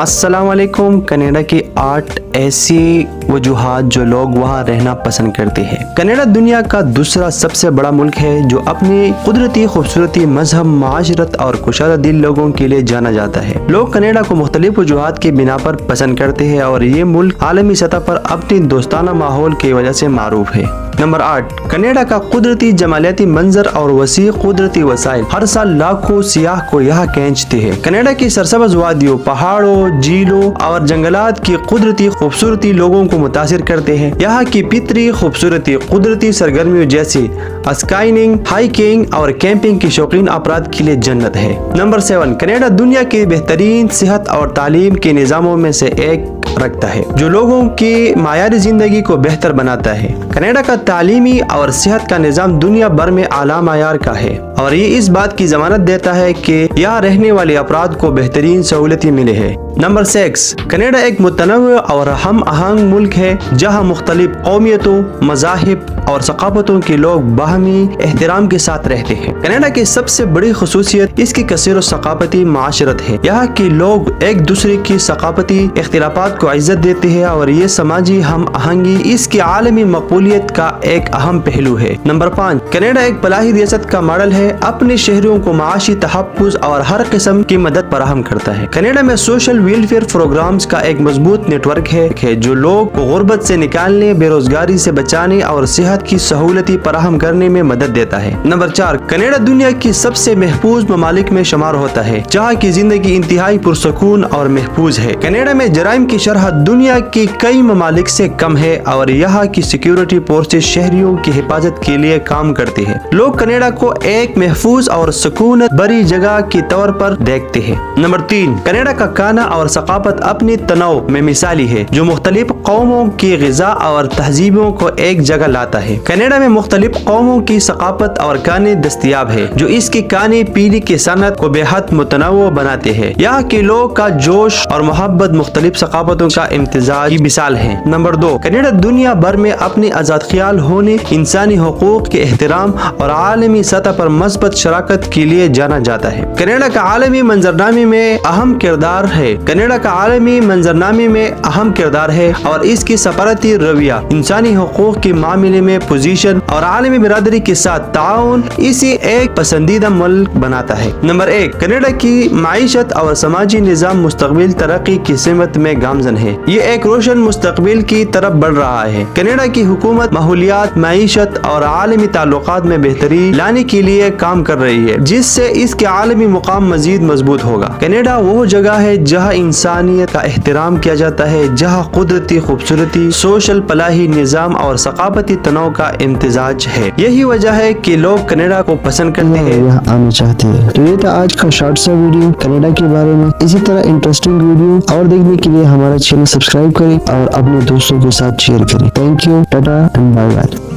السلام علیکم۔ کینیڈا کی 8 ایسی وجوہات جو لوگ وہاں رہنا پسند کرتے ہیں۔ کینیڈا دنیا کا دوسرا سب سے بڑا ملک ہے جو اپنی قدرتی خوبصورتی، مذہب، معاشرت اور کشادہ دل لوگوں کے لیے جانا جاتا ہے۔ لوگ کینیڈا کو مختلف وجوہات کی بنا پر پسند کرتے ہیں اور یہ ملک عالمی سطح پر اپنی دوستانہ ماحول کی وجہ سے معروف ہے۔ نمبر 8، کینیڈا کا قدرتی جمالیاتی منظر اور وسیع قدرتی وسائل ہر سال لاکھوں سیاح کو یہاں کھینچتے ہیں۔ کینیڈا کی سرسبز وادیوں، پہاڑوں، جھیلوں اور جنگلات کی قدرتی خوبصورتی لوگوں کو متاثر کرتے ہیں۔ یہاں کی فطری خوبصورتی قدرتی سرگرمیوں جیسے اسکائنگ، ہائیکنگ اور کیمپنگ کے شوقین افراد کے لیے جنت ہے۔ نمبر 7، کینیڈا دنیا کے بہترین صحت اور تعلیم کے نظاموں میں سے ایک رکھتا ہے جو لوگوں کی معیار زندگی کو بہتر بناتا ہے۔ کینیڈا کا تعلیمی اور صحت کا نظام دنیا بھر میں اعلیٰ معیار کا ہے اور یہ اس بات کی ضمانت دیتا ہے کہ یہاں رہنے والے افراد کو بہترین سہولتیں ملے ہیں۔ نمبر 6، کینیڈا ایک متنوع اور ہم آہنگ ملک ہے جہاں مختلف قومیتوں، مذاہب اور ثقافتوں کے لوگ باہمی احترام کے ساتھ رہتے ہیں۔ کینیڈا کی سب سے بڑی خصوصیت اس کی کثیر و ثقافتی معاشرت ہے۔ یہاں کے لوگ ایک دوسرے کی ثقافتی اختلافات کو عزت دیتے ہیں اور یہ سماجی ہم آہنگی اس کی عالمی مقبولیت کا ایک اہم پہلو ہے۔ نمبر 5، کینیڈا ایک فلاحی ریاست کا ماڈل ہے، اپنے شہریوں کو معاشی تحفظ اور ہر قسم کی مدد فراہم کرتا ہے۔ کینیڈا میں سوشل ویلفیئر پروگرامز کا ایک مضبوط نیٹ ورک ہے جو لوگ کو غربت سے نکالنے، بے روزگاری سے بچانے اور صحت کی سہولتیں فراہم کرنے میں مدد دیتا ہے۔ نمبر 4، کینیڈا دنیا کی سب سے محفوظ ممالک میں شمار ہوتا ہے جہاں کی زندگی انتہائی پرسکون اور محفوظ ہے۔ کینیڈا میں جرائم کی شرح دنیا کی کئی ممالک سے کم ہے اور یہاں کی سیکیورٹی فورسز شہریوں کی حفاظت کے لیے کام کرتے ہیں۔ لوگ کینیڈا کو ایک محفوظ اور سکونت بری جگہ کے طور پر دیکھتے ہیں۔ نمبر 3، کینیڈا کا کھانا اور ثقافت اپنی تنوع میں مثالی ہے جو مختلف قوموں کی غذا اور تہذیبوں کو ایک جگہ لاتا ہے۔ کینیڈا میں مختلف قوموں کی ثقافت اور کھانے دستیاب ہے جو اس کی کھانے پینے کی صنعت کو بے حد متنوع بناتے ہیں۔ یہاں کے لوگ کا جوش اور محبت مختلف ثقافتوں کا امتزاج کی مثال ہے۔ نمبر 2، کینیڈا دنیا بھر میں اپنی آزاد خیال ہونے، انسانی حقوق کے احترام اور عالمی سطح پر مثبت شراکت کے لیے جانا جاتا ہے۔ کینیڈا کا عالمی منظرنامے میں اہم کردار ہے۔ کینیڈا کا عالمی منظرنامے میں اہم کردار ہے اور اس کی سفارتی رویہ، انسانی حقوق کے معاملے میں پوزیشن اور عالمی برادری کے ساتھ تعاون اسے ایک پسندیدہ ملک بناتا ہے۔ نمبر 1، کینیڈا کی معیشت اور سماجی نظام مستقبل ترقی کی سمت میں گامزن ہے۔ یہ ایک روشن مستقبل کی طرف بڑھ رہا ہے۔ کینیڈا کی حکومت ماحولیات، معیشت اور عالمی تعلقات میں بہتری لانے کے لیے کام کر رہی ہے جس سے اس کے عالمی مقام مزید مضبوط ہوگا۔ کینیڈا وہ جگہ ہے جہاں انسانیت کا احترام کیا جاتا ہے، جہاں قدرتی خوبصورتی، سوشل فلاحی نظام اور ثقافتی تنوع کا امتزاج ہے۔ یہی وجہ ہے کہ لوگ کینیڈا کو پسند کرتے ہیں، یہاں آنا چاہتے ہیں۔ تو یہ تھا آج کا شارٹ سا ویڈیو کینیڈا کے بارے میں۔ اسی طرح انٹرسٹنگ ویڈیو اور دیکھنے کے لیے ہمارا چینل سبسکرائب کریں اور اپنے دوستوں کے ساتھ شیئر کریں۔ Thank you, tata and bye bye.